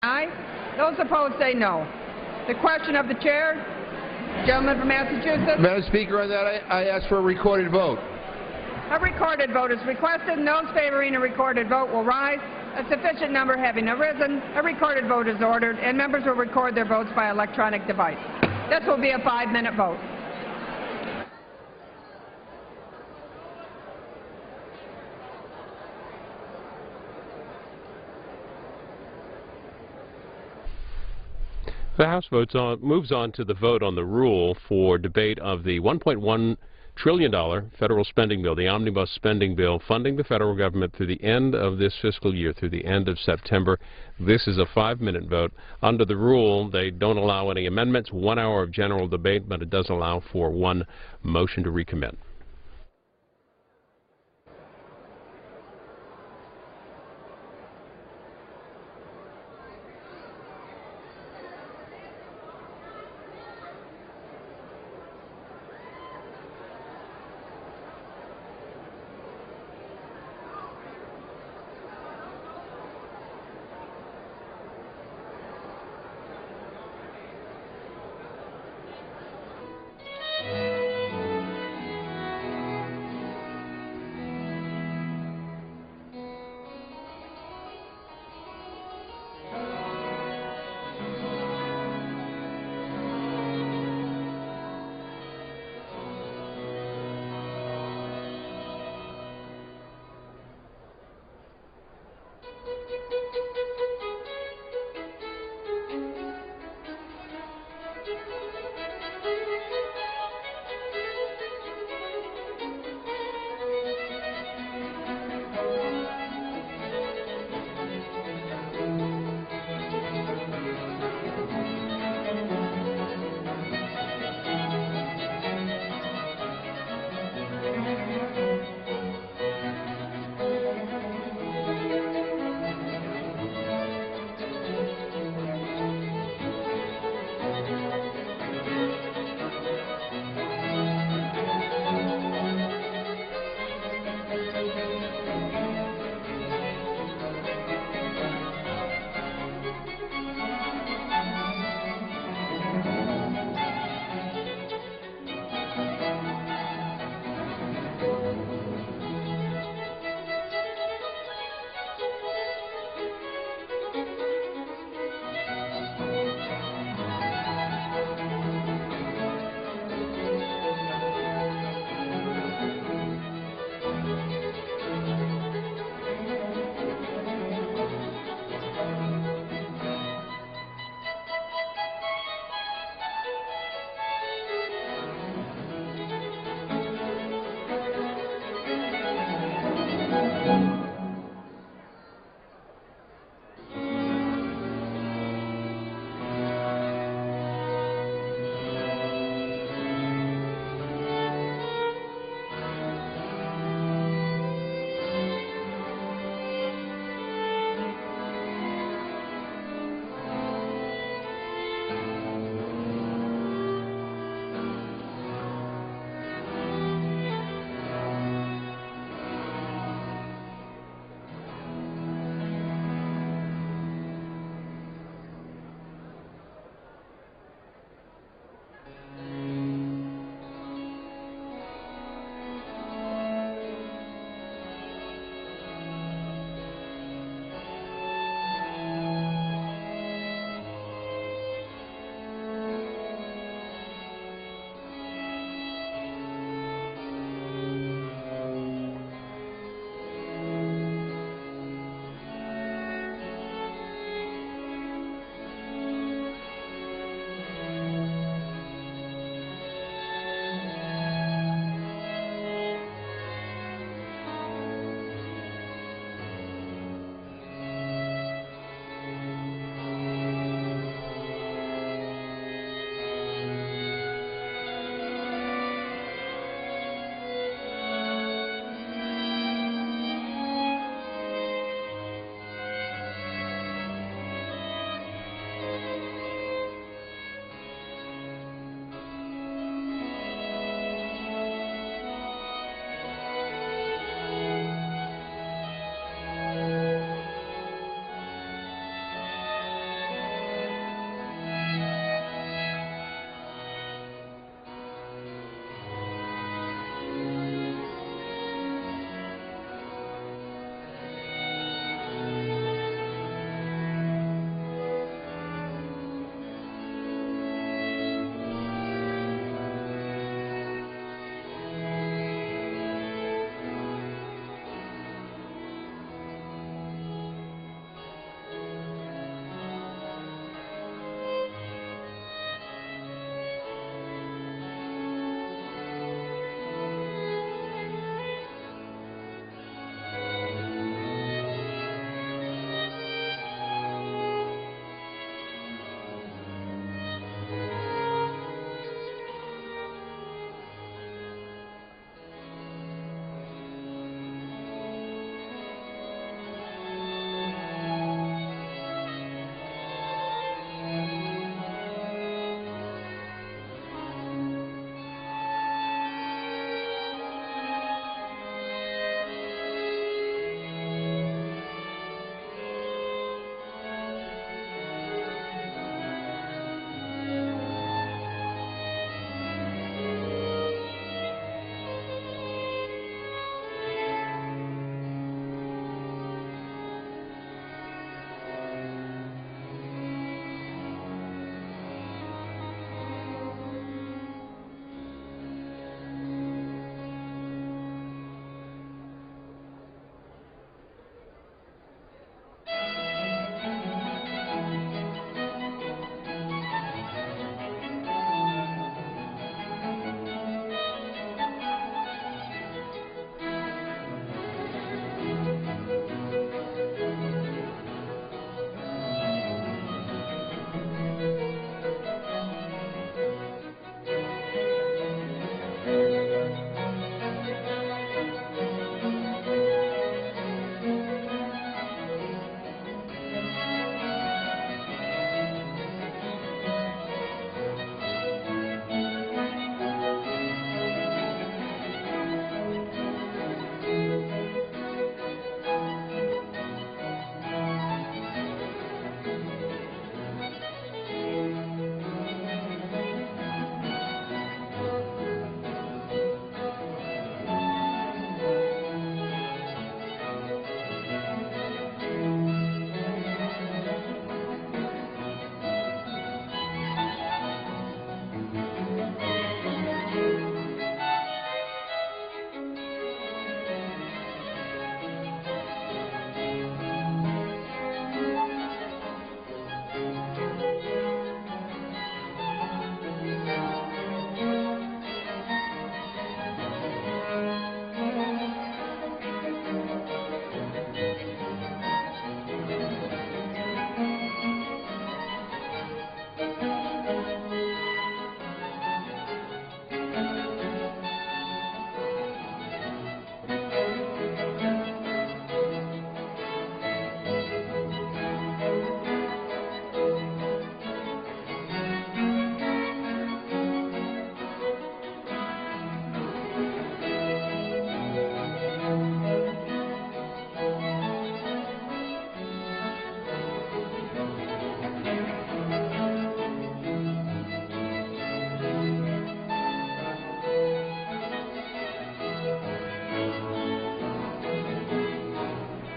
aye. Those opposed say no. The question of the chair, gentleman from Massachusetts. Madam Speaker, on that I ask for a recorded vote. A recorded vote is requested, and those favoring a recorded vote will rise. A sufficient number having arisen, a recorded vote is ordered, and members will record their votes by electronic device. This will be a 5-minute vote. The House moves on to the vote on the rule for debate of the $1.1 trillion federal spending bill, the omnibus spending bill, funding the federal government through the end of this fiscal year, through the end of September. This is a 5-minute vote. Under the rule, they don't allow any amendments, 1 hour of general debate, but it does allow for 1 motion to recommit.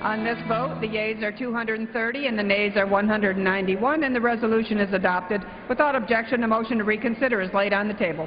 On this vote, the yeas are 230 and the nays are 191, and the resolution is adopted. Without objection, a motion to reconsider is laid on the table.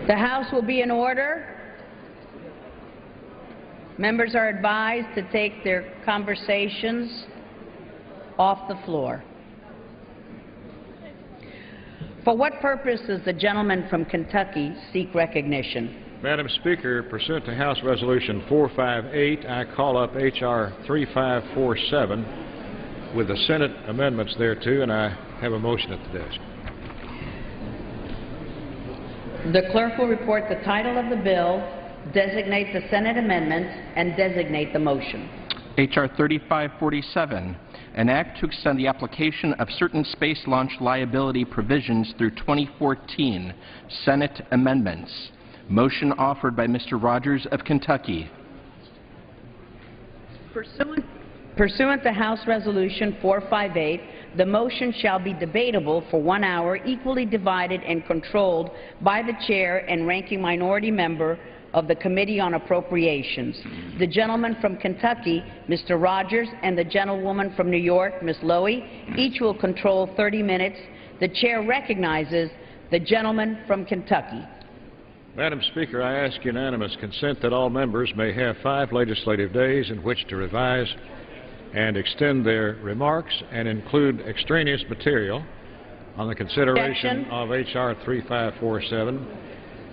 The House will be in order. Members are advised to take their conversations off the floor. For what purpose does the gentleman from Kentucky seek recognition? Madam Speaker, pursuant to House Resolution 458, I call up H.R. 3547 with the Senate amendments thereto, and I have a motion at the desk. The clerk will report the title of the bill, designate the Senate amendments, and designate the motion. H.R. 3547, an act to extend the application of certain space launch liability provisions through 2014, Senate amendments. Motion offered by Mr. Rogers of Kentucky. Pursuant to House Resolution 458, the motion shall be debatable for 1 hour, equally divided and controlled by the chair and ranking minority member of the Committee on Appropriations. The gentleman from Kentucky, Mr. Rogers, and the gentlewoman from New York, Ms. Lowey, each will control 30 minutes. The chair recognizes the gentleman from Kentucky. Madam Speaker, I ask unanimous consent that all members may have 5 legislative days in which to revise and extend their remarks and include extraneous material on the consideration of H.R. 3547,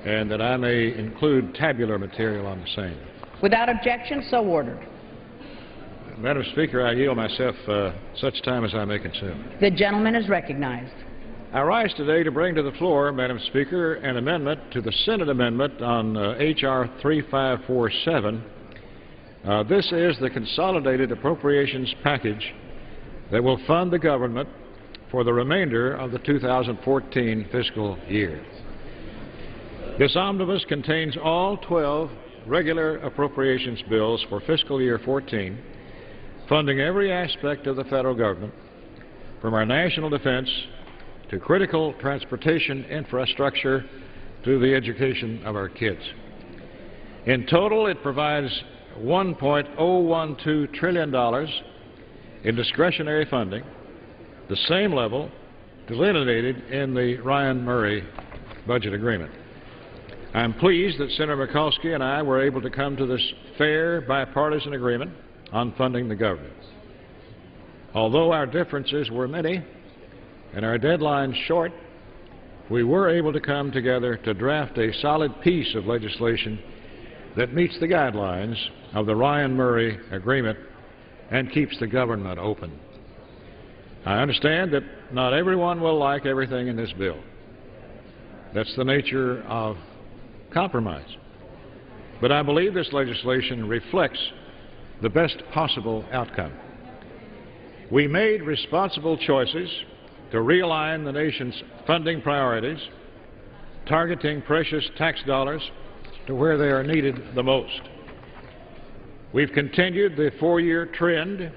and that I may include tabular material on the same. Without objection, so ordered. Madam Speaker, I yield myself such time as I may consume. The gentleman is recognized. I rise today to bring to the floor, Madam Speaker, an amendment to the Senate amendment on H.R. 3547. This is the consolidated appropriations package that will fund the government for the remainder of the 2014 fiscal year. This omnibus contains all 12 regular appropriations bills for fiscal year 14, funding every aspect of the federal government, from our national defense to critical transportation infrastructure to the education of our kids. In total, it provides $1.012 trillion in discretionary funding, the same level delineated in the Ryan-Murray budget agreement. I am pleased that Senator Mikulski and I were able to come to this fair bipartisan agreement on funding the government. Although our differences were many and our deadlines short, we were able to come together to draft a solid piece of legislation that meets the guidelines of the Ryan-Murray agreement and keeps the government open. I understand that not everyone will like everything in this bill. That's the nature of compromise. But I believe this legislation reflects the best possible outcome. We made responsible choices to realign the nation's funding priorities, targeting precious tax dollars to where they are needed the most. We've continued the 4-year trend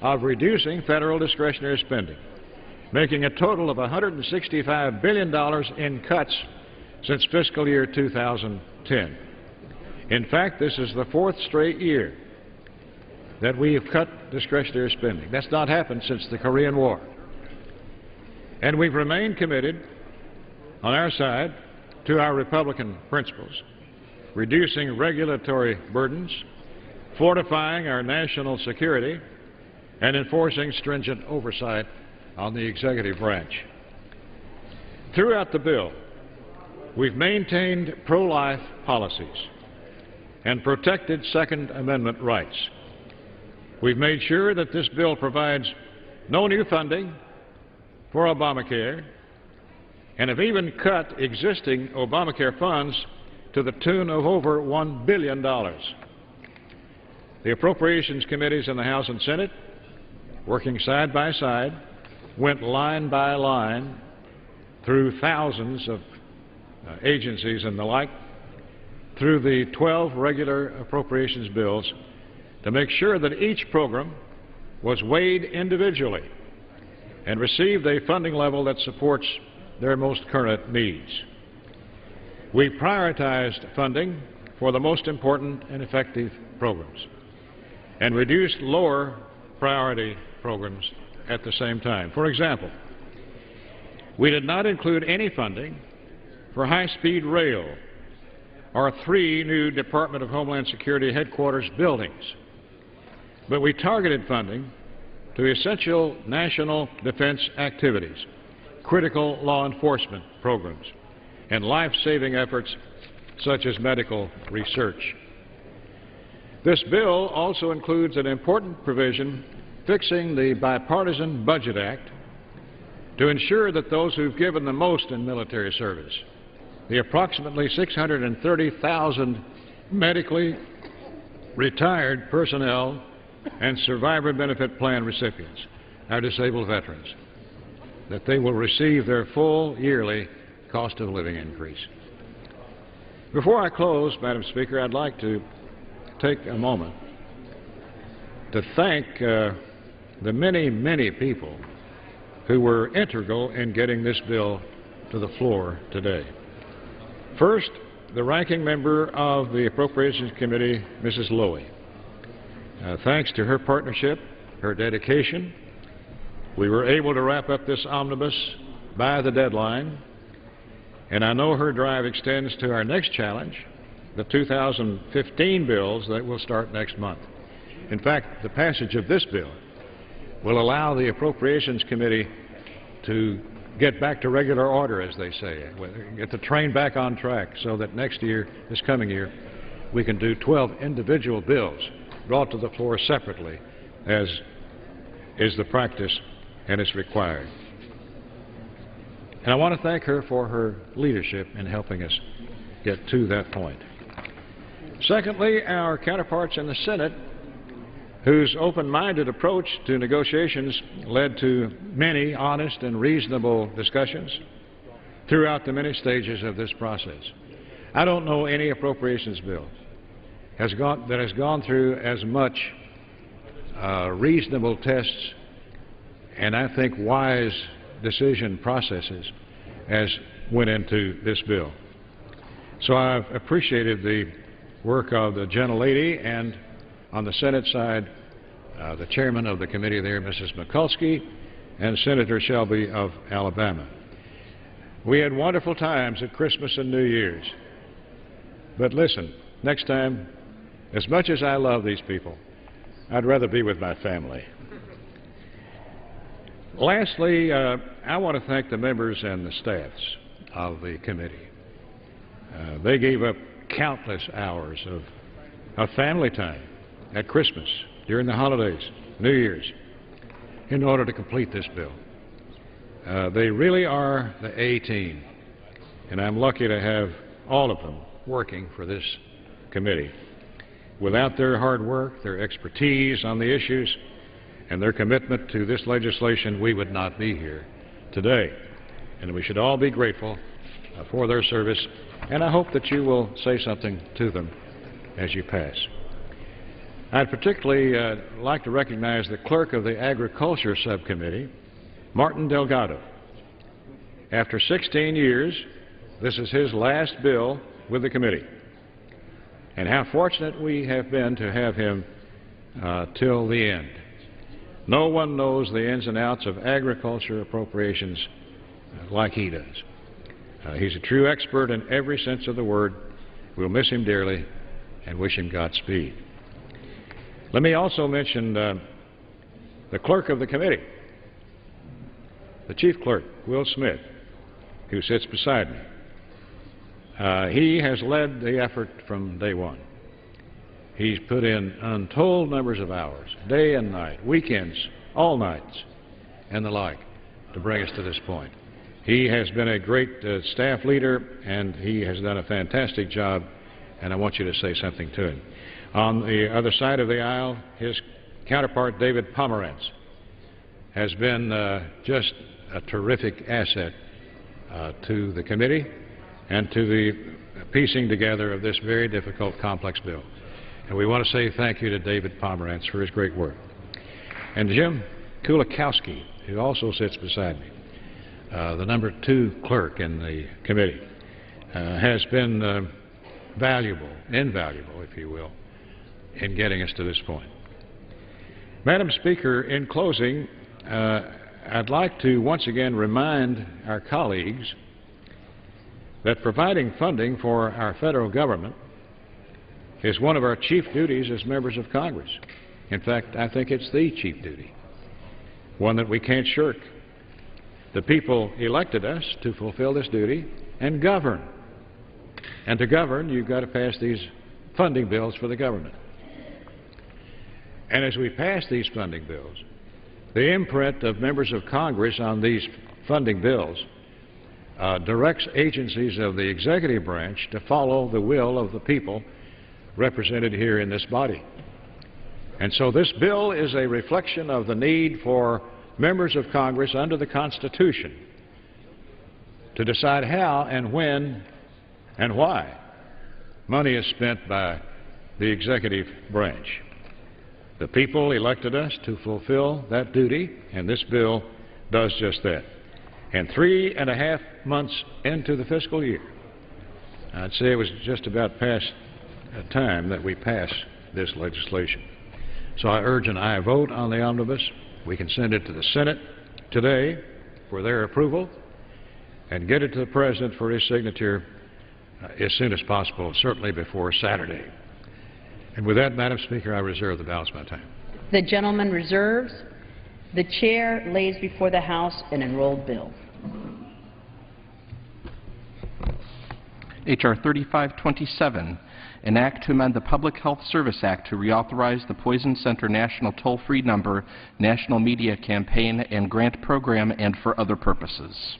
of reducing federal discretionary spending, making a total of $165 billion in cuts since fiscal year 2010. In fact, this is the fourth straight year that we have cut discretionary spending. That's not happened since the Korean War. And we've remained committed on our side to our Republican principles, reducing regulatory burdens, fortifying our national security, and enforcing stringent oversight on the executive branch. Throughout the bill, we've maintained pro-life policies and protected Second Amendment rights. We've made sure that this bill provides no new funding for Obamacare and have even cut existing Obamacare funds to the tune of over $1 billion. The Appropriations Committees in the House and Senate, working side by side, went line by line through thousands of agencies and the like, through the 12 regular appropriations bills to make sure that each program was weighed individually and received a funding level that supports their most current needs. We prioritized funding for the most important and effective programs and reduced lower priority programs at the same time. For example, we did not include any funding for high-speed rail or 3 new Department of Homeland Security headquarters buildings, but we targeted funding to essential national defense activities, critical law enforcement programs, and life-saving efforts such as medical research. This bill also includes an important provision fixing the Bipartisan Budget Act to ensure that those who've given the most in military service, the approximately 630,000 medically retired personnel and survivor benefit plan recipients, our disabled veterans, that they will receive their full yearly cost of living increase. Before I close, Madam Speaker, I'd like to take a moment to thank the many, many people who were integral in getting this bill to the floor today. First, the ranking member of the Appropriations Committee, Mrs. Lowey. Thanks to her partnership, her dedication, we were able to wrap up this omnibus by the deadline, and I know her drive extends to our next challenge, the 2015 bills that will start next month. In fact, the passage of this bill will allow the Appropriations Committee to get back to regular order, as they say, get the train back on track so that next year, this coming year, we can do 12 individual bills brought to the floor separately, as is the practice and is required. And I want to thank her for her leadership in helping us get to that point. Secondly, our counterparts in the Senate, whose open-minded approach to negotiations led to many honest and reasonable discussions throughout the many stages of this process. I don't know any appropriations bill that has gone through as much reasonable tests and I think wise decision processes as went into this bill. So I've appreciated the work of the gentlelady, and on the Senate side, the chairman of the committee there, Mrs. Mikulski, and Senator Shelby of Alabama. We had wonderful times at Christmas and New Year's. But listen, next time, as much as I love these people, I'd rather be with my family. Lastly, I want to thank the members and the staffs of the committee. They gave up countless hours of family time at Christmas, during the holidays, New Year's, in order to complete this bill. They really are the A-team, and I'm lucky to have all of them working for this committee. Without their hard work, their expertise on the issues, and their commitment to this legislation, we would not be here today. And we should all be grateful for their service, and I hope that you will say something to them as you pass. I'd particularly like to recognize the clerk of the Agriculture Subcommittee, Martin Delgado. After 16 years, this is his last bill with the committee. And how fortunate we have been to have him till the end. No one knows the ins and outs of agriculture appropriations like he does. He's a true expert in every sense of the word. We'll miss him dearly and wish him Godspeed. Let me also mention the clerk of the committee, the chief clerk, Will Smith, who sits beside me. He has led the effort from day one. He's put in untold numbers of hours, day and night, weekends, all nights, and the like, to bring us to this point. He has been a great staff leader, and he has done a fantastic job, and I want you to say something to him. On the other side of the aisle, his counterpart, David Pomerantz, has been just a terrific asset to the committee and to the piecing together of this very difficult, complex bill. And we want to say thank you to David Pomerantz for his great work. And Jim Kulikowski, who also sits beside me, the number 2 clerk in the committee, has been invaluable, if you will, in getting us to this point. Madam Speaker, in closing, I'd like to once again remind our colleagues that providing funding for our federal government is one of our chief duties as members of Congress. In fact, I think it's the chief duty, one that we can't shirk. The people elected us to fulfill this duty and govern. And to govern, you've got to pass these funding bills for the government. And as we pass these funding bills, the imprint of members of Congress on these funding bills directs agencies of the executive branch to follow the will of the people represented here in this body. And so this bill is a reflection of the need for members of Congress under the Constitution to decide how and when and why money is spent by the executive branch. The people elected us to fulfill that duty, and this bill does just that. And 3.5 months into the fiscal year, I'd say it was just about past time that we pass this legislation. So I urge an aye vote on the omnibus. We can send it to the Senate today for their approval and get it to the President for his signature as soon as possible, certainly before Saturday. And with that, Madam Speaker, I reserve the balance of my time. The gentleman reserves. The chair lays before the House an enrolled bill. H.R. 3527, an act to amend the Public Health Service Act to reauthorize the Poison Center National Toll-Free Number, National Media Campaign and Grant Program, and for other purposes.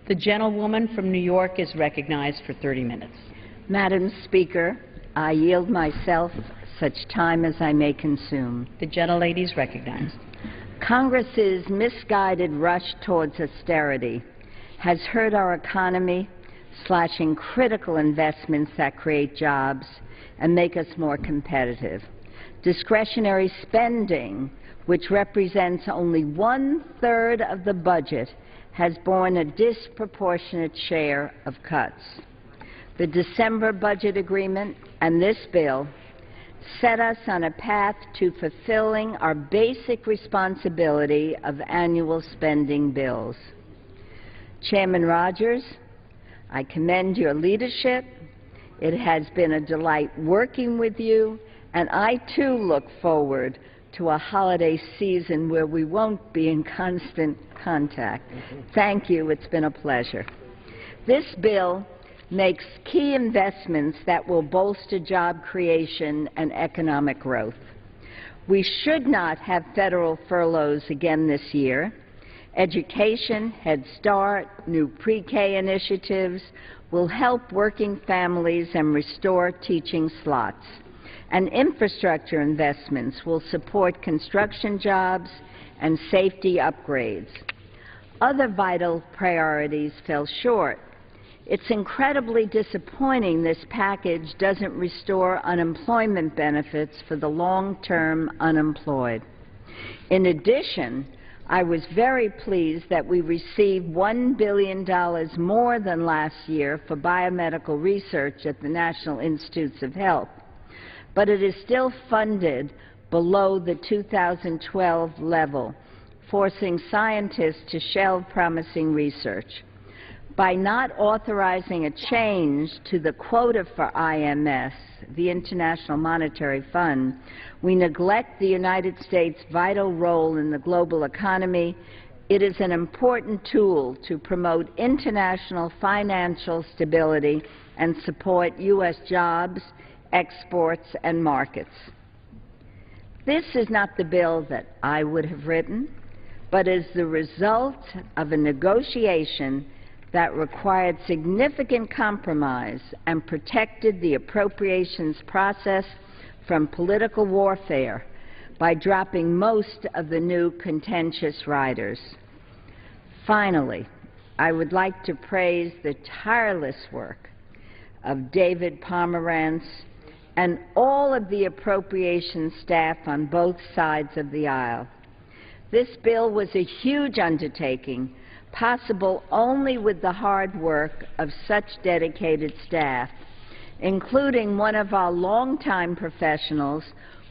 The gentlewoman from New York is recognized for 30 minutes. Madam Speaker, I yield myself such time as I may consume. The gentlelady is recognized. Congress's misguided rush towards austerity has hurt our economy, slashing critical investments that create jobs and make us more competitive. Discretionary spending, which represents only 1/3 of the budget, has borne a disproportionate share of cuts. The December budget agreement and this bill set us on a path to fulfilling our basic responsibility of annual spending bills. Chairman Rogers, I commend your leadership. It has been a delight working with you, and I too look forward to a holiday season where we won't be in constant contact. Thank you. It's been a pleasure. This bill makes key investments that will bolster job creation and economic growth. We should not have federal furloughs again this year. Education, Head Start, new pre-K initiatives will help working families and restore teaching slots. And infrastructure investments will support construction jobs and safety upgrades. Other vital priorities fell short. It's incredibly disappointing this package doesn't restore unemployment benefits for the long-term unemployed. In addition, I was very pleased that we received $1 billion more than last year for biomedical research at the National Institutes of Health, but it is still funded below the 2012 level, forcing scientists to shelve promising research. By not authorizing a change to the quota for IMS, the International Monetary Fund, we neglect the United States' vital role in the global economy. It is an important tool to promote international financial stability and support U.S. jobs, exports, and markets. This is not the bill that I would have written, but is the result of a negotiation that required significant compromise and protected the appropriations process from political warfare by dropping most of the new contentious riders. Finally, I would like to praise the tireless work of David Pomerantz and all of the appropriations staff on both sides of the aisle. This bill was a huge undertaking, possible only with the hard work of such dedicated staff, including one of our longtime professionals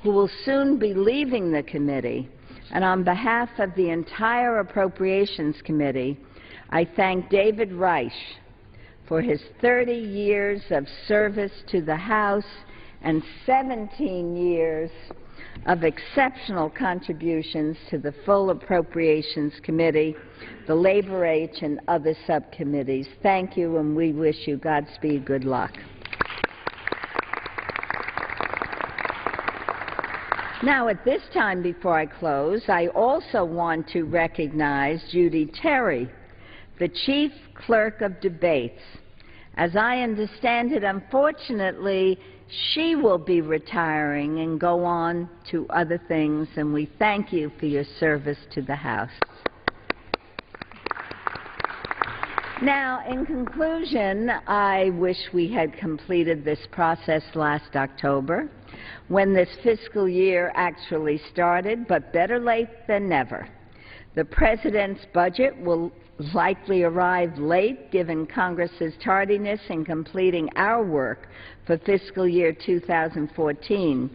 who will soon be leaving the committee. And on behalf of the entire Appropriations Committee, I thank David Reich for his 30 years of service to the House and 17 years of exceptional contributions to the full Appropriations Committee, the Labor H, and other subcommittees. Thank you, and we wish you Godspeed, good luck. Now, at this time before I close, I also want to recognize Judy Terry, the Chief Clerk of Debates. As I understand it, unfortunately, she will be retiring and go on to other things, and we thank you for your service to the House. Now, in conclusion, I wish we had completed this process last October, when this fiscal year actually started, but better late than never. The President's budget will likely arrive late, given Congress's tardiness in completing our work for fiscal year 2014.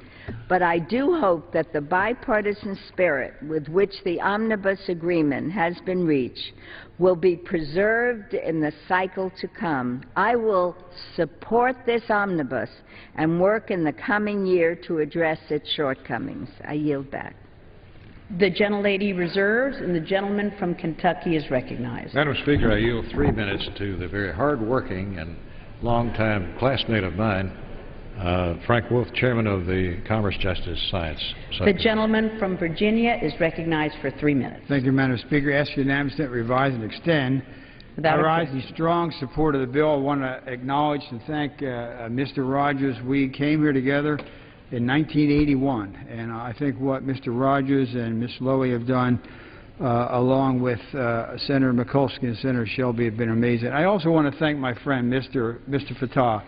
But I do hope that the bipartisan spirit with which the omnibus agreement has been reached will be preserved in the cycle to come. I will support this omnibus and work in the coming year to address its shortcomings. I yield back. The gentlelady reserves, and the gentleman from Kentucky is recognized. Madam Speaker, I yield 3 minutes to the very hard-working and longtime classmate of mine, Frank Wolf, Chairman of the Commerce, Justice, Science Subcommittee. The gentleman from Virginia is recognized for 3 minutes. Thank you, Madam Speaker. Ask unanimous that revise and extend. I rise in strong support of the bill. I want to acknowledge and thank Mr. Rogers. We came here together in 1981, and I think what Mr. Rogers and Ms. Lowey have done, along with Senator Mikulski and Senator Shelby, have been amazing. I also want to thank my friend, Mr. Fattah,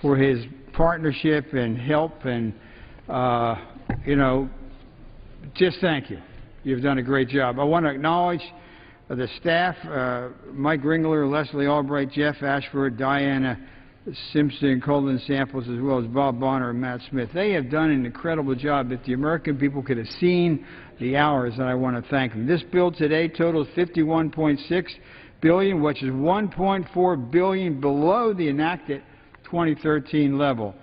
for his partnership and help, and you know, just thank you. You've done a great job. I want to acknowledge the staff, Mike Ringler, Leslie Albright, Jeff Ashford, Diana Simpson, Colin Samples, as well as Bob Bonner and Matt Smith. They have done an incredible job. If the American people could have seen the hours, and I want to thank them. This bill today totals $51.6 billion, which is $1.4 billion below the enacted 2013 level.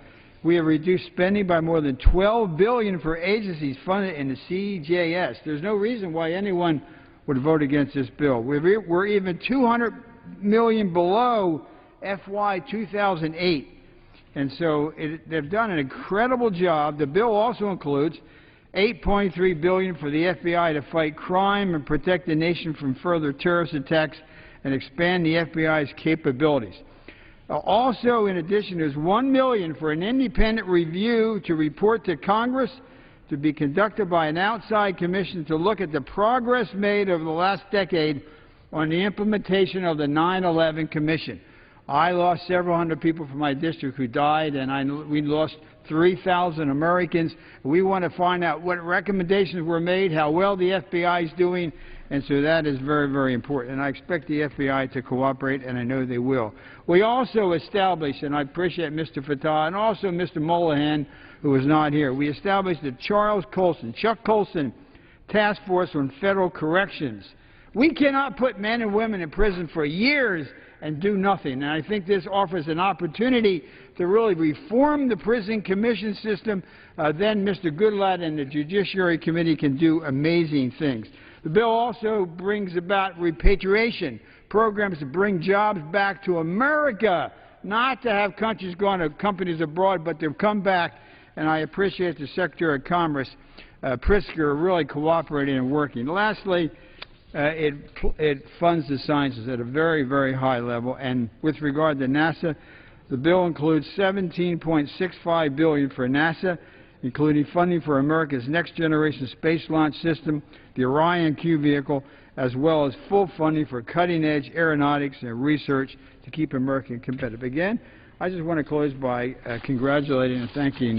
We have reduced spending by more than $12 billion for agencies funded in the CJS. There's no reason why anyone would vote against this bill. We're even $200 million below FY 2008, and so they've done an incredible job. The bill also includes $8.3 billion for the FBI to fight crime and protect the nation from further terrorist attacks and expand the FBI's capabilities. Also, in addition, there's $1 million for an independent review to report to Congress, to be conducted by an outside commission to look at the progress made over the last decade on the implementation of the 9/11 Commission. I lost several hundred people from my district who died, and we lost 3,000 Americans. We want to find out what recommendations were made, how well the FBI is doing, and so that is very, very important. And I expect the FBI to cooperate, and I know they will. We also established, and I appreciate Mr. Fattah and also Mr. Molihan, who was not here, we established the Chuck Colson Task Force on Federal Corrections. We cannot put men and women in prison for years and do nothing. And I think this offers an opportunity to really reform the prison commission system. Then Mr. Goodlatte and the Judiciary Committee can do amazing things. The bill also brings about repatriation, programs to bring jobs back to America, not to have countries go to companies abroad, but to come back. And I appreciate the Secretary of Commerce, Pritzker, really cooperating and working. Lastly, it funds the sciences at a very, very high level. And with regard to NASA, the bill includes $17.65 billion for NASA, including funding for America's next-generation space launch system, the Orion Q vehicle, as well as full funding for cutting-edge aeronautics and research to keep America competitive. Again, I just want to close by congratulating and thanking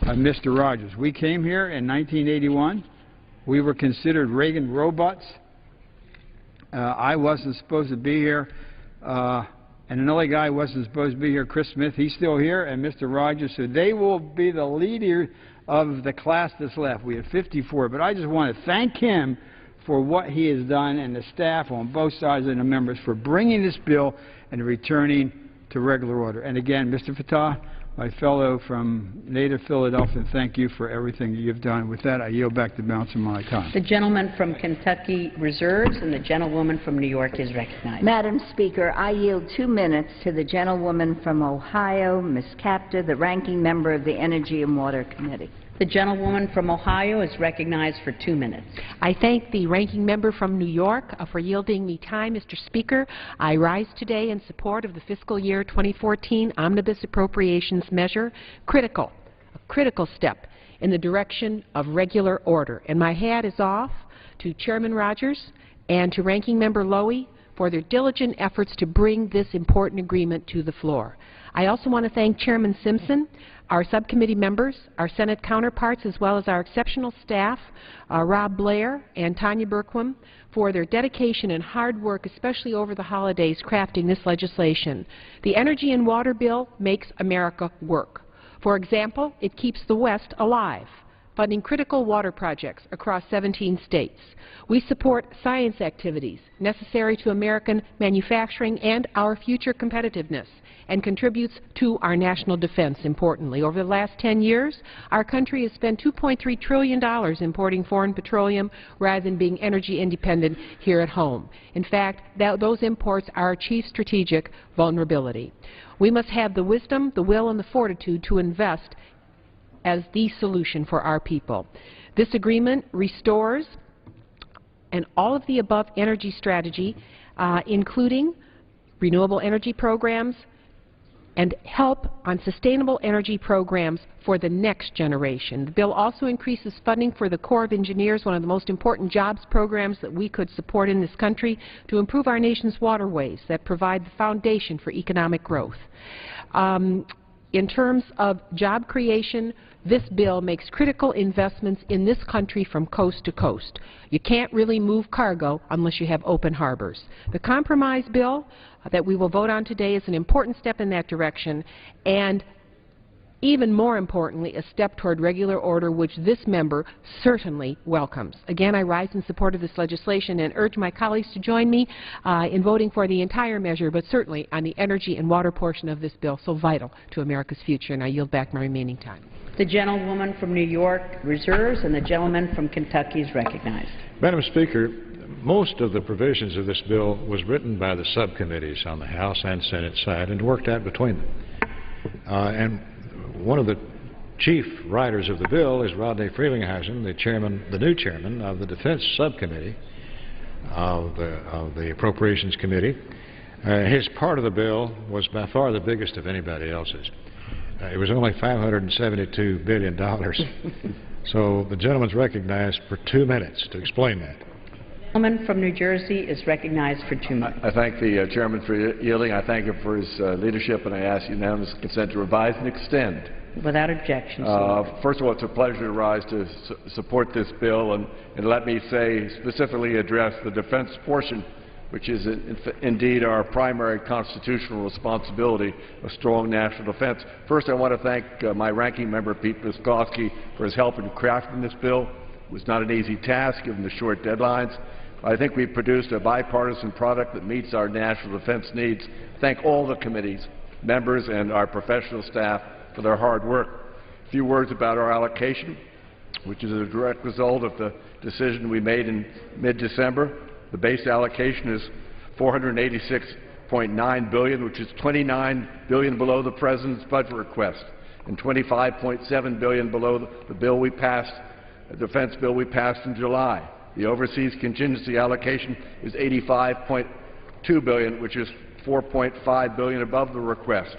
Mr. Rogers. We came here in 1981. We were considered Reagan robots. I wasn't supposed to be here, and another guy wasn't supposed to be here, Chris Smith. He's still here, and Mr. Rogers. So they will be the leader of the class that's left. We have 54, but I just want to thank him for what he has done and the staff on both sides and the members for bringing this bill and returning to regular order. And again, Mr. Fattah, my fellow from native Philadelphia, thank you for everything that you've done. With that, I yield back the balance of my time. The gentleman from Kentucky reserves, and the gentlewoman from New York is recognized. Madam Speaker, I yield 2 minutes to the gentlewoman from Ohio, Ms. Capter, the ranking member of the Energy and Water Committee. The gentlewoman from Ohio is recognized for 2 minutes. I thank the ranking member from New York for yielding me time, Mr. Speaker. I rise today in support of the fiscal year 2014 omnibus appropriations measure, a critical step in the direction of regular order. And my hat is off to Chairman Rogers and to Ranking Member Lowey for their diligent efforts to bring this important agreement to the floor. I also want to thank Chairman Simpson, our subcommittee members, our Senate counterparts, as well as our exceptional staff, Rob Blair and Tanya Berquam, for their dedication and hard work, especially over the holidays, crafting this legislation. The Energy and Water Bill makes America work. For example, it keeps the West alive, funding critical water projects across 17 states. We support science activities necessary to American manufacturing and our future competitiveness, and contributes to our national defense, importantly. Over the last 10 years, our country has spent $2.3 trillion importing foreign petroleum rather than being energy independent here at home. In fact, those imports are our chief strategic vulnerability. We must have the wisdom, the will, and the fortitude to invest as the solution for our people. This agreement restores an all-of-the-above energy strategy, including renewable energy programs, and help on sustainable energy programs for the next generation. The bill also increases funding for the Corps of Engineers, one of the most important jobs programs that we could support in this country, to improve our nation's waterways that provide the foundation for economic growth. In terms of job creation, this bill makes critical investments in this country from coast to coast. You can't really move cargo unless you have open harbors. The compromise bill that we will vote on today is an important step in that direction, and even more importantly, a step toward regular order, which this member certainly welcomes. Again, I rise in support of this legislation and urge my colleagues to join me in voting for the entire measure, but certainly on the energy and water portion of this bill, so vital to America's future. And I yield back my remaining time. The gentlewoman from New York reserves, and the gentleman from Kentucky is recognized. Madam Speaker, most of the provisions of this bill was written by the subcommittees on the House and Senate side and worked out between them. And one of the chief writers of the bill is Rodney Frelinghuysen, the new chairman of the Defense Subcommittee of the Appropriations Committee. His part of the bill was by far the biggest of anybody else's. It was only $572 billion. So the gentleman's recognized for 2 minutes to explain that. The gentleman from New Jersey is recognized for 2 minutes. I thank the chairman for yielding. I thank him for his leadership, and I ask unanimous consent to revise and extend. Without objection. First of all, it's a pleasure to rise to support this bill, and let me say specifically address the defense portion, which is indeed our primary constitutional responsibility, a strong national defense. First, I want to thank my ranking member, Pete Miskowski, for his help in crafting this bill. It was not an easy task, given the short deadlines. I think we've produced a bipartisan product that meets our national defense needs. Thank all the committees, members, and our professional staff for their hard work. A few words about our allocation, which is a direct result of the decision we made in mid-December. The base allocation is $486.9 billion, which is $29 billion below the President's budget request, and $25.7 billion below the bill we passed, the defense bill we passed in July. The overseas contingency allocation is $85.2 billion, which is $4.5 billion above the request.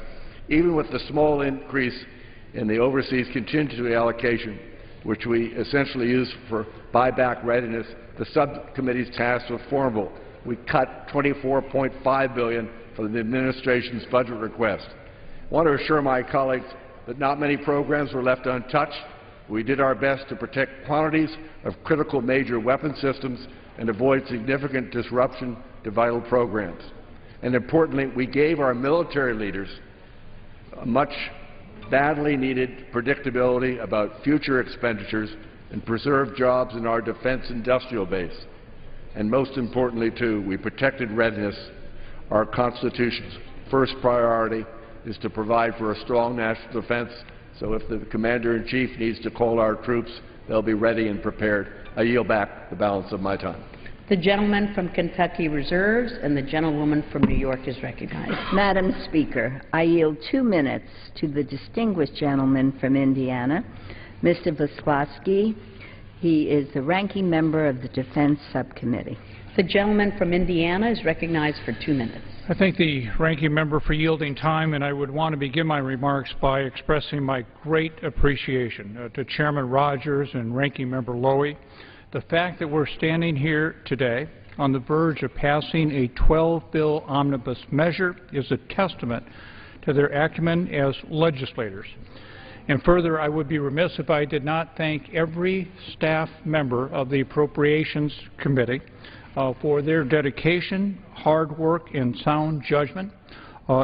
Even with the small increase in the overseas contingency allocation, which we essentially use for buyback readiness, the subcommittee's tasks were formidable. We cut $24.5 billion from the administration's budget request. I want to assure my colleagues that not many programs were left untouched. We did our best to protect quantities of critical major weapon systems and avoid significant disruption to vital programs. And importantly, we gave our military leaders much badly needed predictability about future expenditures and preserved jobs in our defense industrial base. And most importantly, too, we protected readiness. Our Constitution's first priority is to provide for a strong national defense. So if the Commander-in-Chief needs to call our troops, they'll be ready and prepared. I yield back the balance of my time. The gentleman from Kentucky reserves, and the gentlewoman from New York is recognized. Madam Speaker, I yield 2 minutes to the distinguished gentleman from Indiana, Mr. Voskowski. He is the ranking member of the Defense Subcommittee. The gentleman from Indiana is recognized for 2 minutes. I thank the ranking member for yielding time, and I would want to begin my remarks by expressing my great appreciation to Chairman Rogers and Ranking Member Lowey. The fact that we're standing here today on the verge of passing a 12-bill omnibus measure is a testament to their acumen as legislators. And further, I would be remiss if I did not thank every staff member of the Appropriations Committee for their dedication, hard work, and sound judgment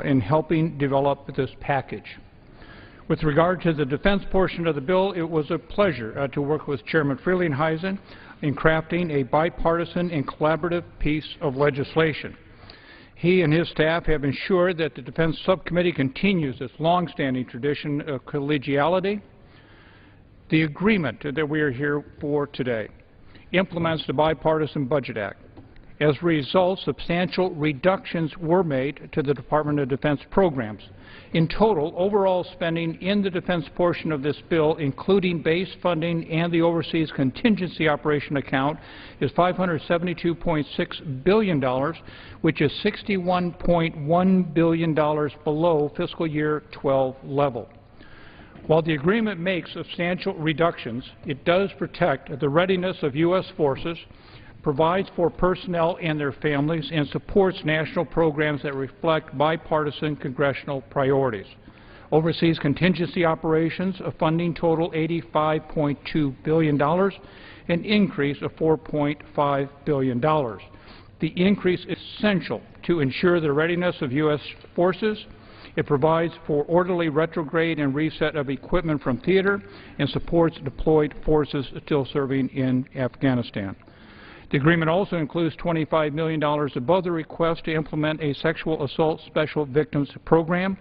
in helping develop this package. With regard to the defense portion of the bill, it was a pleasure to work with Chairman Frelinghuysen in crafting a bipartisan and collaborative piece of legislation. He and his staff have ensured that the Defense Subcommittee continues its longstanding tradition of collegiality. The agreement that we are here for today implements the Bipartisan Budget Act. As a result, substantial reductions were made to the Department of Defense programs. In total, overall spending in the defense portion of this bill, including base funding and the overseas contingency operation account, is $572.6 billion, which is $61.1 billion below fiscal year 12 level. While the agreement makes substantial reductions, it does protect the readiness of U.S. forces, provides for personnel and their families, and supports national programs that reflect bipartisan congressional priorities. Overseas contingency operations, a funding total $85.2 billion, an increase of $4.5 billion. The increase is essential to ensure the readiness of U.S. forces. It provides for orderly retrograde and reset of equipment from theater and supports deployed forces still serving in Afghanistan. The agreement also includes $25 million above the request to implement a sexual assault special victims program.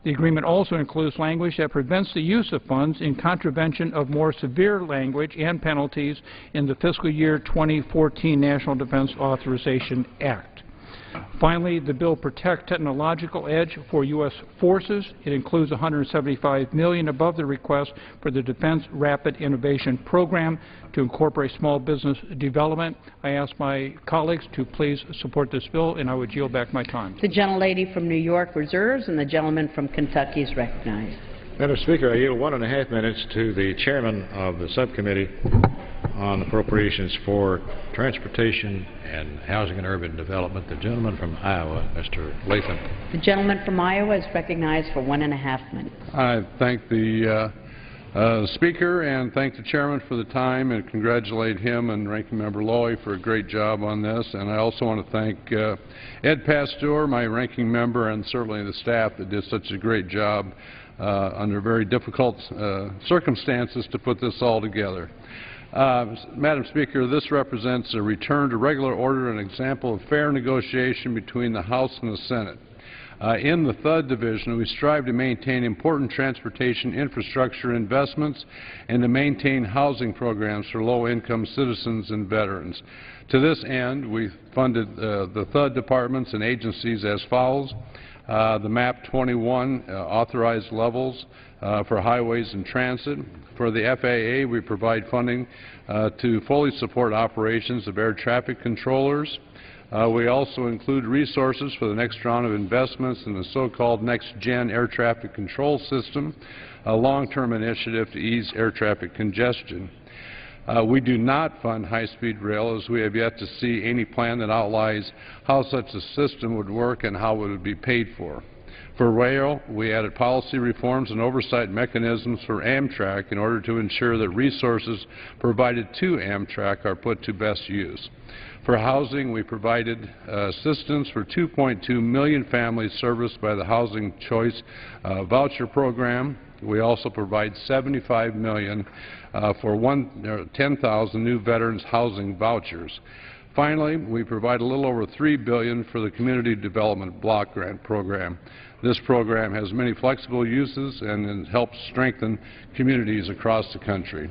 The agreement also includes language that prevents the use of funds in contravention of more severe language and penalties in the fiscal year 2014 National Defense Authorization Act. Finally, the bill protects technological edge for U.S. forces. It includes $175 million above the request for the Defense Rapid Innovation Program to incorporate small business development. I ask my colleagues to please support this bill, and I would yield back my time. The gentlelady from New York reserves, and the gentleman from Kentucky is recognized. Madam Speaker, I yield 1.5 minutes to the chairman of the subcommittee on appropriations for transportation and housing and urban development, the gentleman from Iowa, Mr. Latham. The gentleman from Iowa is recognized for 1.5 minutes. I thank the Speaker and thank the Chairman for the time and congratulate him and Ranking Member Lowey for a great job on this. And I also want to thank Ed Pasteur, my Ranking Member, and certainly the staff that did such a great job under very difficult circumstances to put this all together. Madam Speaker, this represents a return to regular order and an example of fair negotiation between the House and the Senate. In the THUD division, we strive to maintain important transportation infrastructure investments and to maintain housing programs for low-income citizens and veterans. To this end, we funded the THUD departments and agencies as follows. The MAP 21 authorized levels for highways and transit. For the FAA, we provide funding to fully support operations of air traffic controllers. We also include resources for the next round of investments in the so-called next-gen air traffic control system, a long-term initiative to ease air traffic congestion. We do not fund high-speed rail, as we have yet to see any plan that outlines how such a system would work and how it would be paid for. For rail, we added policy reforms and oversight mechanisms for Amtrak in order to ensure that resources provided to Amtrak are put to best use. For housing, we provided assistance for 2.2 million families serviced by the Housing Choice Voucher Program. We also provide $75 million for 10,000 new veterans housing vouchers. Finally, we provide a little over $3 billion for the Community Development Block Grant Program. This program has many flexible uses and helps strengthen communities across the country.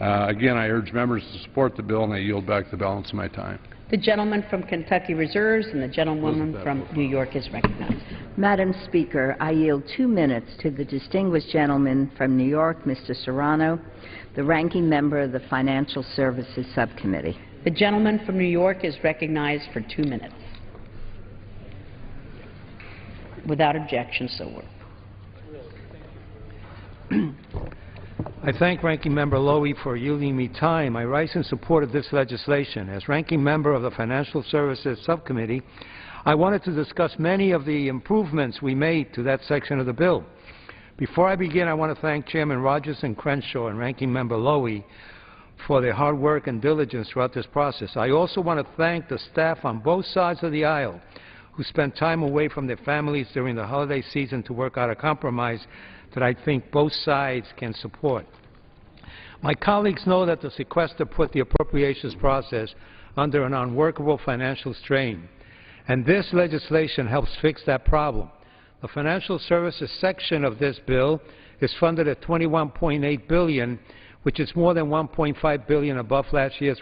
Again, I urge members to support the bill, and I yield back the balance of my time. The gentleman from Kentucky reserves, and the gentlewoman from New York is recognized. Madam Speaker, I yield 2 minutes to the distinguished gentleman from New York, Mr. Serrano, the Ranking Member of the Financial Services Subcommittee. The gentleman from New York is recognized for 2 minutes. Without objection, so ordered. I thank Ranking Member Lowey for yielding me time. I rise in support of this legislation. As Ranking Member of the Financial Services Subcommittee, I wanted to discuss many of the improvements we made to that section of the bill. Before I begin, I want to thank Chairman Rogers and Crenshaw and Ranking Member Lowey for their hard work and diligence throughout this process. I also want to thank the staff on both sides of the aisle who spent time away from their families during the holiday season to work out a compromise that I think both sides can support. My colleagues know that the sequester put the appropriations process under an unworkable financial strain, and this legislation helps fix that problem. The financial services section of this bill is funded at $21.8 billion, which is more than $1.5 billion above last year's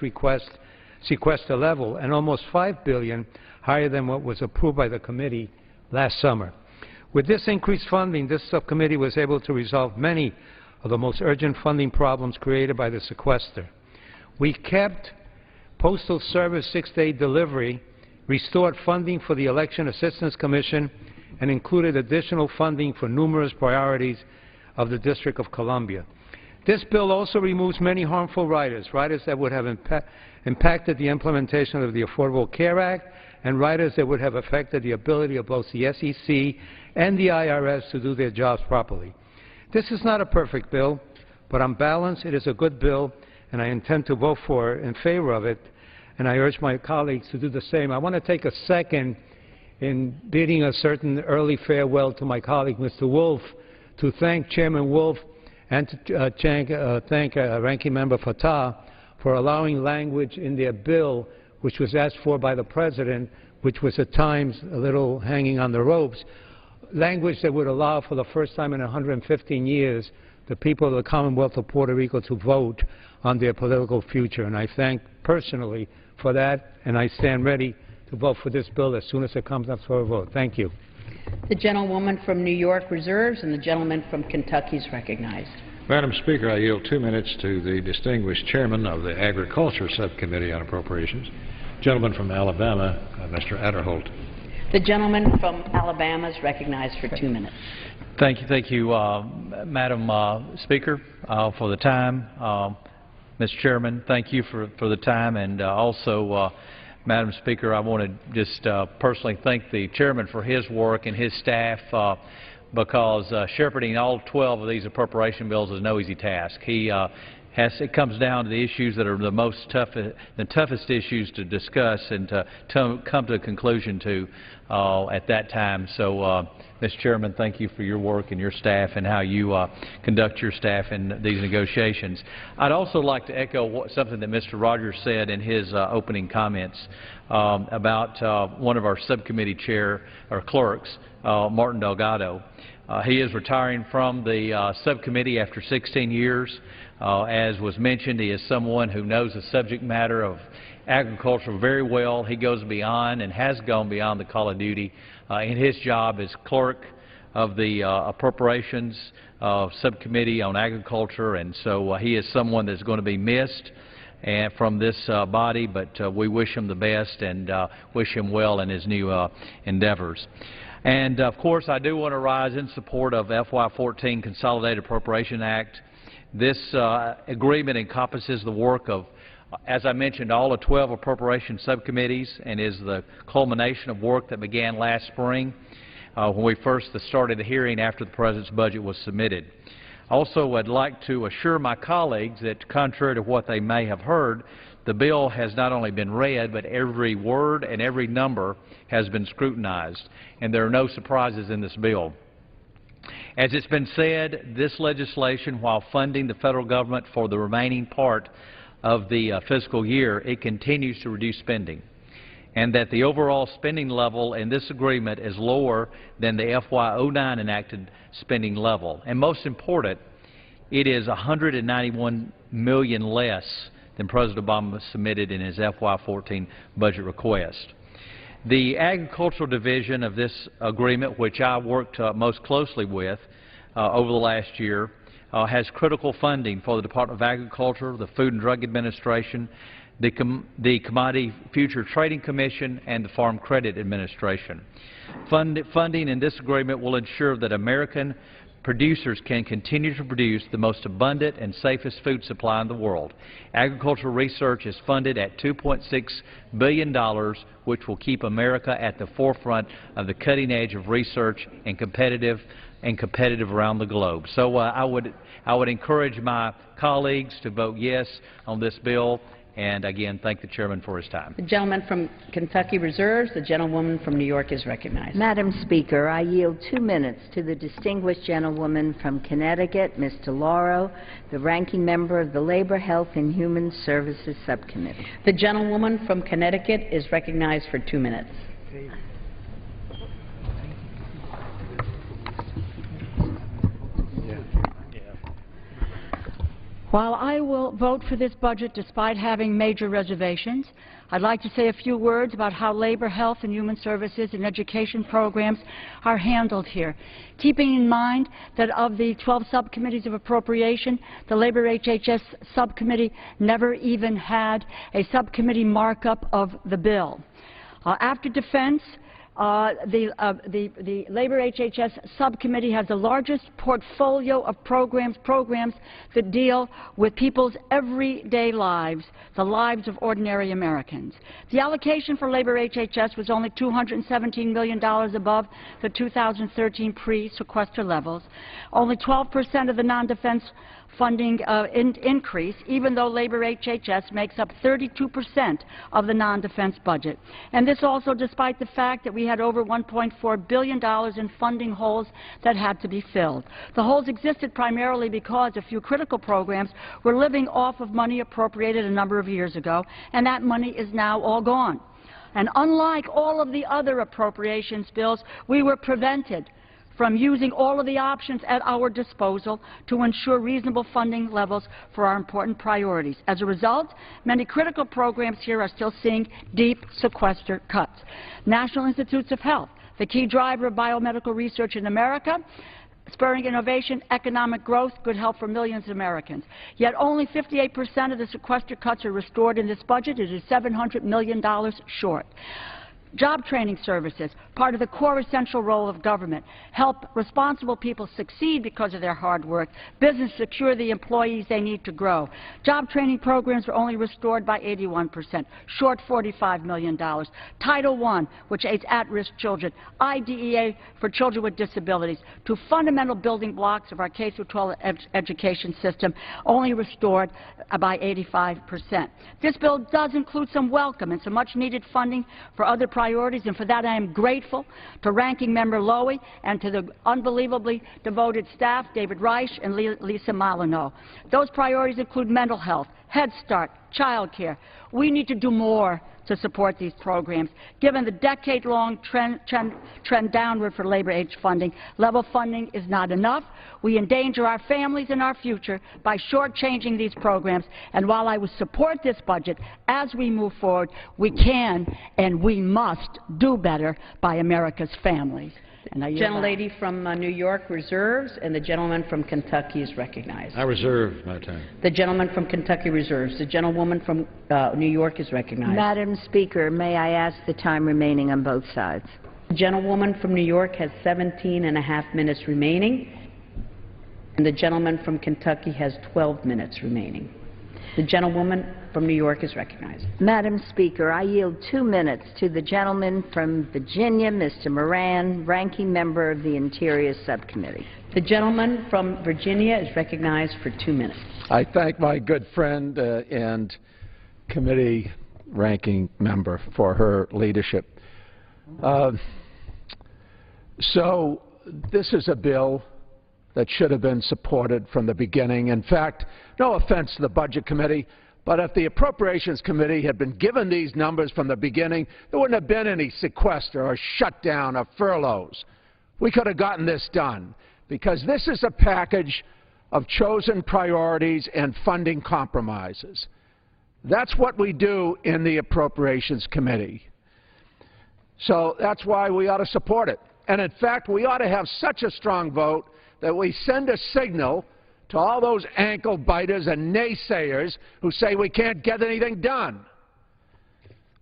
sequester level, and almost $5 billion higher than what was approved by the committee last summer. With this increased funding, this subcommittee was able to resolve many of the most urgent funding problems created by the sequester. We kept Postal Service 6-day delivery, restored funding for the Election Assistance Commission, and included additional funding for numerous priorities of the District of Columbia. This bill also removes many harmful riders that would have impacted the implementation of the Affordable Care Act, and riders that would have affected the ability of both the SEC and the IRS to do their jobs properly. This is not a perfect bill, but on balance it is a good bill, and I intend to vote in favor of it, and I urge my colleagues to do the same. I want to take a second in bidding a certain early farewell to my colleague, Mr. Wolf, to thank Chairman Wolf and to thank Ranking Member Fatah for allowing language in their bill which was asked for by the President, which was at times a little hanging on the ropes, language that would allow for the first time in 115 years the people of the Commonwealth of Puerto Rico to vote on their political future. And I thank personally for that, and I stand ready to vote for this bill as soon as it comes up for a vote. Thank you. The gentlewoman from New York reserves, and the gentleman from Kentucky is recognized. Madam Speaker, I yield 2 minutes to the distinguished chairman of the Agriculture Subcommittee on Appropriations, gentleman from Alabama, Mr. Adderholt. The gentleman from Alabama is recognized for 2 minutes. Thank you, Madam Speaker, for the time. Mr. Chairman, thank you for the time, and also, Madam Speaker, I want to just personally thank the Chairman for his work and his staff because shepherding all 12 of these appropriation bills is no easy task. It comes down to the issues that are the toughest issues to discuss and to come to a conclusion to at that time. So, Mr. Chairman, thank you for your work and your staff and how you conduct your staff in these negotiations. I'd also like to echo something that Mr. Rogers said in his opening comments about one of our subcommittee clerks, Martin Delgado. He is retiring from the subcommittee after 16 years. As was mentioned, he is someone who knows the subject matter of agriculture very well. He goes beyond and has gone beyond the call of duty in his job as clerk of the Appropriations Subcommittee on Agriculture, and so he is someone that's going to be missed from this body, but we wish him the best and wish him well in his new endeavors. And, of course, I do want to rise in support of FY14 Consolidated Appropriation Act. This agreement encompasses the work of, as I mentioned, all the 12 appropriation subcommittees and is the culmination of work that began last spring when we first started the hearing after the President's budget was submitted. Also, I'd like to assure my colleagues that, contrary to what they may have heard, the bill has not only been read, but every word and every number has been scrutinized, and there are no surprises in this bill. As it's been said, this legislation, while funding the federal government for the remaining part of the fiscal year, it continues to reduce spending, and that the overall spending level in this agreement is lower than the FY09 enacted spending level. And most important, it is $191 million less than President Obama submitted in his FY14 budget request. The Agricultural Division of this agreement, which I worked most closely with over the last year, has critical funding for the Department of Agriculture, the Food and Drug Administration, the Commodity Future Trading Commission, and the Farm Credit Administration. Funding in this agreement will ensure that American producers can continue to produce the most abundant and safest food supply in the world. Agricultural research is funded at $2.6 billion, which will keep America at the forefront of the cutting edge of research and competitive around the globe. So I would encourage my colleagues to vote yes on this bill, and again, thank the Chairman for his time. The gentleman from Kentucky reserves. The gentlewoman from New York is recognized. Madam Speaker, I yield 2 minutes to the distinguished gentlewoman from Connecticut, Ms. DeLauro, the ranking member of the Labor, Health and Human Services Subcommittee. The gentlewoman from Connecticut is recognized for 2 minutes. While I will vote for this budget despite having major reservations, I'd like to say a few words about how labor, health, and human services and education programs are handled here, keeping in mind that of the 12 subcommittees of appropriation, the Labor HHS subcommittee never even had a subcommittee markup of the bill. After defense, the Labor HHS subcommittee has the largest portfolio of programs that deal with people's everyday lives, the lives of ordinary Americans. The allocation for Labor HHS was only $217 million above the 2013 pre-sequester levels. Only 12% of the non-defense funding increase, even though Labor HHS makes up 32% of the non-defense budget. And this also despite the fact that we had over $1.4 billion in funding holes that had to be filled. The holes existed primarily because a few critical programs were living off of money appropriated a number of years ago, and that money is now all gone. And unlike all of the other appropriations bills, we were prevented from using all of the options at our disposal to ensure reasonable funding levels for our important priorities. As a result, many critical programs here are still seeing deep sequester cuts. National Institutes of Health, the key driver of biomedical research in America, spurring innovation, economic growth, good health for millions of Americans. Yet only 58% of the sequester cuts are restored in this budget. It is $700 million short. Job training services, part of the core essential role of government, help responsible people succeed because of their hard work. Business secure the employees they need to grow. Job training programs are only restored by 81%, short $45 million. Title I, which aids at-risk children. IDEA for children with disabilities. Two fundamental building blocks of our K-12 education system, only restored by 85%. This bill does include some welcome and some much-needed funding for other priorities, and for that I am grateful to Ranking Member Lowey and to the unbelievably devoted staff, David Reich and Lisa Malino. Those priorities include mental health, Head Start, child care. We need to do more to support these programs. Given the decade-long trend downward for labor-age funding, level funding is not enough. We endanger our families and our future by shortchanging these programs. And while I would support this budget, as we move forward, we can and we must do better by America's families. And The gentlelady from New York reserves, and the gentleman from Kentucky is recognized. I reserve my time. The gentleman from Kentucky reserves. The gentlewoman from New York is recognized. Madam Speaker, may I ask the time remaining on both sides? The gentlewoman from New York has 17.5 minutes remaining, and the gentleman from Kentucky has 12 minutes remaining. The gentlewoman from New York is recognized. Madam Speaker, I yield 2 minutes to the gentleman from Virginia, Mr. Moran, Ranking Member of the Interior Subcommittee. The gentleman from Virginia is recognized for 2 minutes. I thank my good friend and committee ranking member for her leadership. So this is a bill that should have been supported from the beginning. In fact, no offense to the Budget Committee, but if the Appropriations Committee had been given these numbers from the beginning, there wouldn't have been any sequester or shutdown or furloughs. We could have gotten this done, because this is a package of chosen priorities and funding compromises. That's what we do in the Appropriations Committee. So that's why we ought to support it. And in fact, we ought to have such a strong vote that we send a signal to all those ankle biters and naysayers who say we can't get anything done.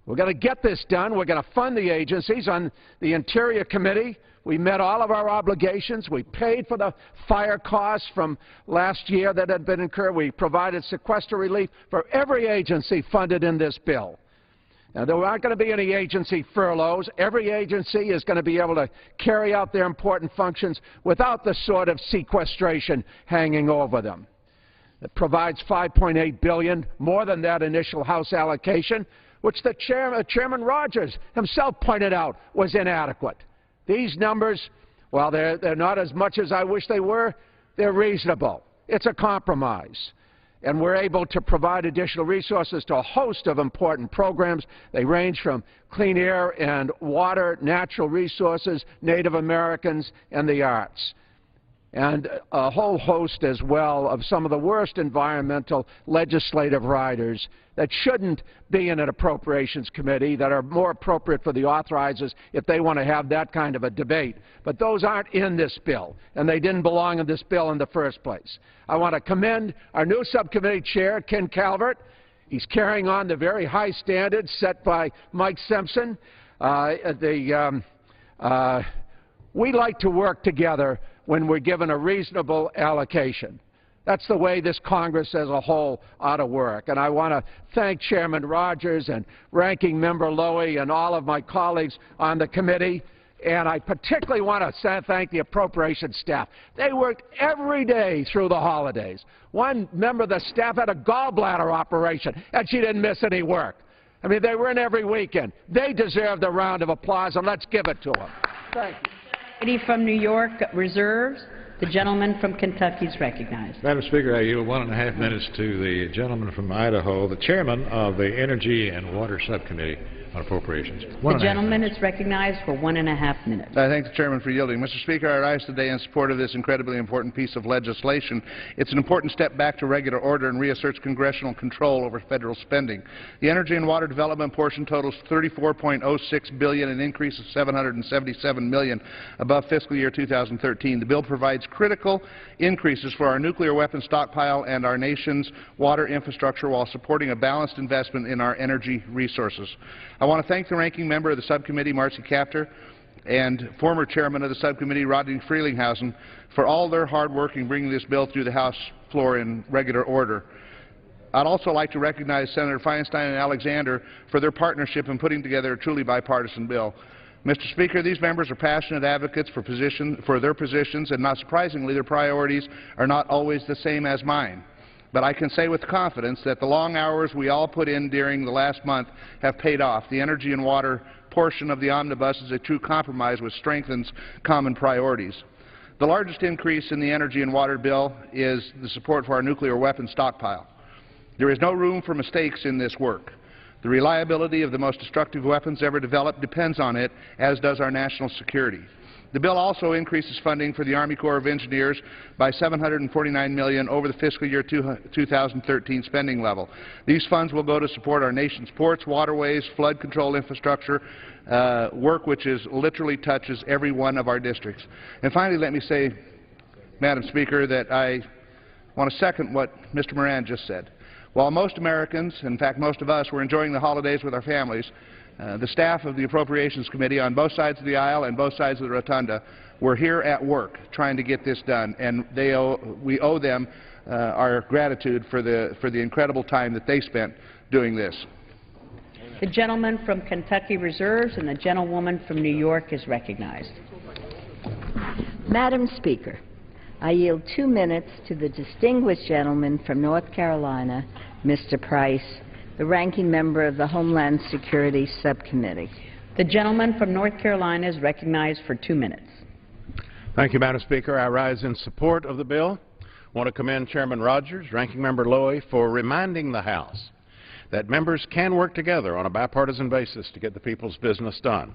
We're going to get this done. We're going to fund the agencies. On the Interior Committee, we met all of our obligations. We paid for the fire costs from last year that had been incurred. We provided sequester relief for every agency funded in this bill. Now, there aren't going to be any agency furloughs. Every agency is going to be able to carry out their important functions without the sort of sequestration hanging over them. It provides $5.8 billion, more than that initial House allocation, which the Chairman Rogers himself pointed out was inadequate. These numbers, while they're not as much as I wish they were, they're reasonable. It's a compromise. And we're able to provide additional resources to a host of important programs. They range from clean air and water, natural resources, Native Americans, and the arts. And a whole host as well of some of the worst environmental legislative riders that shouldn't be in an Appropriations Committee, that are more appropriate for the authorizers if they want to have that kind of a debate. But those aren't in this bill, and they didn't belong in this bill in the first place. I want to commend our new subcommittee chair, Ken Calvert. He's carrying on the very high standards set by Mike Simpson. We like to work together when we're given a reasonable allocation. That's the way this Congress as a whole ought to work. And I want to thank Chairman Rogers and Ranking Member Lowey and all of my colleagues on the committee. And I particularly want to thank the Appropriations staff. They worked every day through the holidays. One member of the staff had a gallbladder operation, and she didn't miss any work. I mean, they were in every weekend. They deserve the round of applause, and let's give it to them. Thank you. Lady from New York reserves. The gentleman from Kentucky is recognized. Madam Speaker, I yield 1.5 minutes to the gentleman from Idaho, the chairman of the Energy and Water Subcommittee on Appropriations. The gentleman is recognized for 1.5 minutes. I thank the chairman for yielding. Mr. Speaker, I rise today in support of this incredibly important piece of legislation. It's an important step back to regular order and reasserts congressional control over federal spending. The energy and water development portion totals $34.06 billion, an increase of $777 million above fiscal year 2013. The bill provides critical increases for our nuclear weapons stockpile and our nation's water infrastructure while supporting a balanced investment in our energy resources. I want to thank the ranking member of the subcommittee, Marcy Kaptur, and former chairman of the subcommittee, Rodney Frelinghuysen, for all their hard work in bringing this bill through the House floor in regular order. I'd also like to recognize Senator Feinstein and Alexander for their partnership in putting together a truly bipartisan bill. Mr. Speaker, these members are passionate advocates for their positions, and not surprisingly, their priorities are not always the same as mine. But I can say with confidence that the long hours we all put in during the last month have paid off. The energy and water portion of the omnibus is a true compromise which strengthens common priorities. The largest increase in the energy and water bill is the support for our nuclear weapons stockpile. There is no room for mistakes in this work. The reliability of the most destructive weapons ever developed depends on it, as does our national security. The bill also increases funding for the Army Corps of Engineers by $749 million over the fiscal year 2013 spending level. These funds will go to support our nation's ports, waterways, flood control infrastructure, work which literally touches every one of our districts. And finally, let me say, Madam Speaker, that I want to second what Mr. Moran just said. While most Americans, in fact most of us, were enjoying the holidays with our families, the staff of the Appropriations Committee on both sides of the aisle and both sides of the rotunda were here at work trying to get this done, and we owe them our gratitude for the incredible time that they spent doing this. The gentleman from Kentucky reserves, and the gentlewoman from New York is recognized. Madam Speaker, I yield 2 minutes to the distinguished gentleman from North Carolina, Mr. Price, the ranking member of the Homeland Security Subcommittee. The gentleman from North Carolina is recognized for 2 minutes. Thank you, Madam Speaker. I rise in support of the bill. I want to commend Chairman Rogers, Ranking Member Lowey, for reminding the House that members can work together on a bipartisan basis to get the people's business done.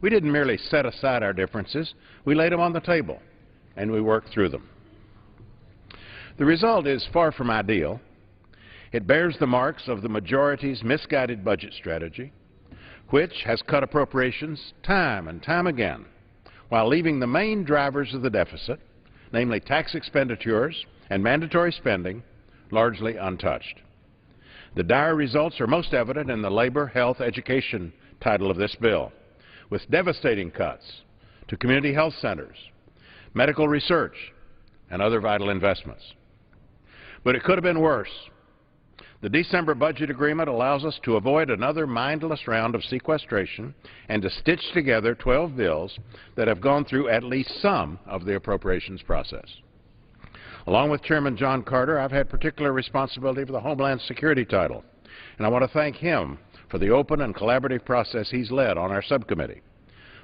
We didn't merely set aside our differences. We laid them on the table, and we worked through them. The result is far from ideal. It bears the marks of the majority's misguided budget strategy, which has cut appropriations time and time again, while leaving the main drivers of the deficit, namely tax expenditures and mandatory spending, largely untouched. The dire results are most evident in the labor, health, education title of this bill, with devastating cuts to community health centers, medical research, and other vital investments. But it could have been worse. The December budget agreement allows us to avoid another mindless round of sequestration and to stitch together 12 bills that have gone through at least some of the appropriations process. Along with Chairman John Carter, I've had particular responsibility for the Homeland Security title, and I want to thank him for the open and collaborative process he's led on our subcommittee.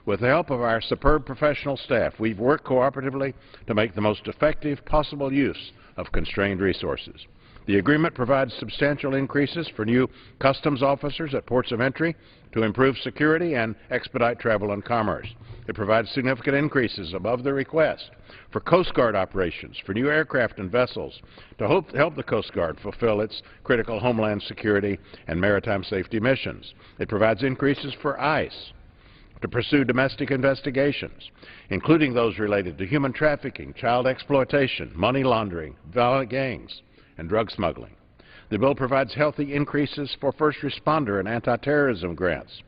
With the help of our superb professional staff, we've worked cooperatively to make the most effective possible use of constrained resources. The agreement provides substantial increases for new customs officers at ports of entry to improve security and expedite travel and commerce. It provides significant increases above the request for Coast Guard operations, for new aircraft and vessels to help the Coast Guard fulfill its critical homeland security and maritime safety missions. It provides increases for ICE to pursue domestic investigations, including those related to human trafficking, child exploitation, money laundering, violent gangs, and drug smuggling. The bill provides healthy increases for first responder and anti-terrorism grants,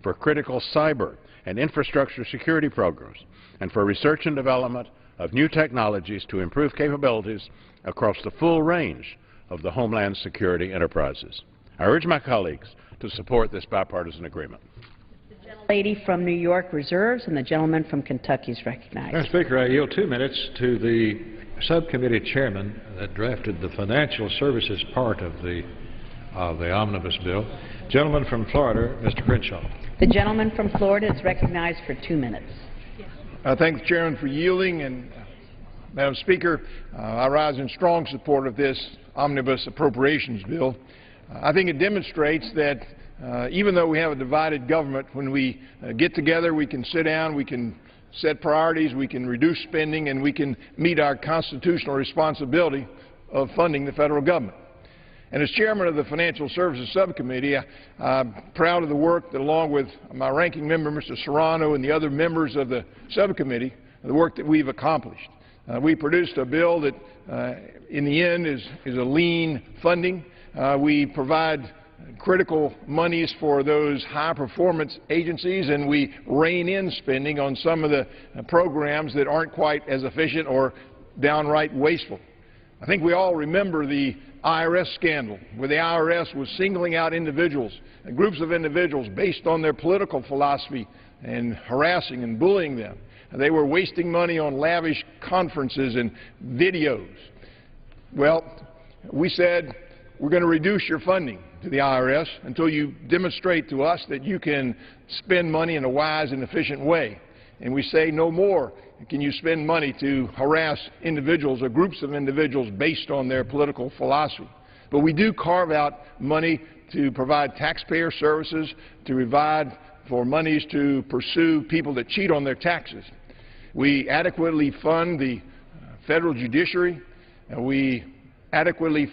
for critical cyber and infrastructure security programs, and for research and development of new technologies to improve capabilities across the full range of the Homeland Security enterprises. I urge my colleagues to support this bipartisan agreement. The lady from New York reserves, and the gentleman from Kentucky is recognized. Madam Speaker, I yield 2 minutes to the subcommittee chairman that drafted the financial services part of the omnibus bill. Gentleman from Florida, Mr. Crenshaw. The gentleman from Florida is recognized for 2 minutes. I thank the chairman for yielding, and Madam Speaker, I rise in strong support of this omnibus appropriations bill. I think it demonstrates that even though we have a divided government, when we get together, we can sit down, we can set priorities, we can reduce spending, and we can meet our constitutional responsibility of funding the federal government. And as chairman of the Financial Services Subcommittee, I'm proud of the work that, along with my ranking member, Mr. Serrano, and the other members of the subcommittee, the work that we've accomplished. We produced a bill that, in the end, is a lean funding. We provide critical monies for those high-performance agencies, and we rein in spending on some of the programs that aren't quite as efficient or downright wasteful. I think we all remember the IRS scandal, where the IRS was singling out individuals, groups of individuals, based on their political philosophy and harassing and bullying them. They were wasting money on lavish conferences and videos. Well, we said, we're going to reduce your funding to the IRS until you demonstrate to us that you can spend money in a wise and efficient way. And we say no more can you spend money to harass individuals or groups of individuals based on their political philosophy. But we do carve out money to provide taxpayer services, to provide for monies to pursue people that cheat on their taxes. We adequately fund the federal judiciary. We adequately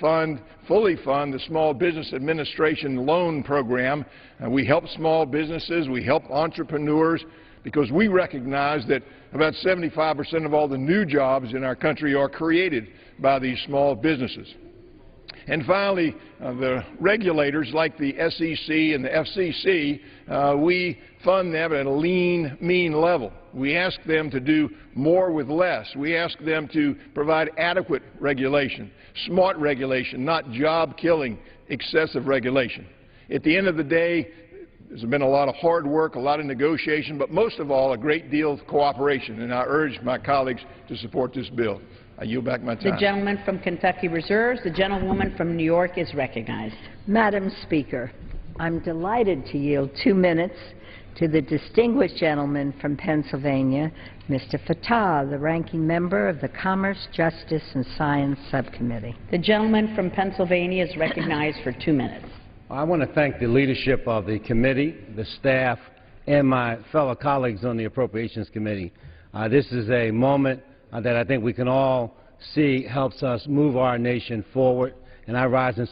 fully fund the Small Business Administration loan program. We help small businesses, we help entrepreneurs, because we recognize that about 75% of all the new jobs in our country are created by these small businesses. And finally, the regulators like the SEC and the FCC, we fund them at a lean, mean level. We ask them to do more with less. We ask them to provide adequate regulation, smart regulation, not job-killing, excessive regulation. At the end of the day, there's been a lot of hard work, a lot of negotiation, but most of all, a great deal of cooperation, and I urge my colleagues to support this bill. I yield back my time. The gentleman from Kentucky reserves. The gentlewoman from New York is recognized. Madam Speaker, I'm delighted to yield 2 minutes to the distinguished gentleman from Pennsylvania, Mr. Fattah, the ranking member of the Commerce, Justice, and Science Subcommittee. The gentleman from Pennsylvania is recognized for 2 minutes. I want to thank the leadership of the committee, the staff, and my fellow colleagues on the Appropriations Committee. This is a moment that I think we can all see helps us move our nation forward, and I rise in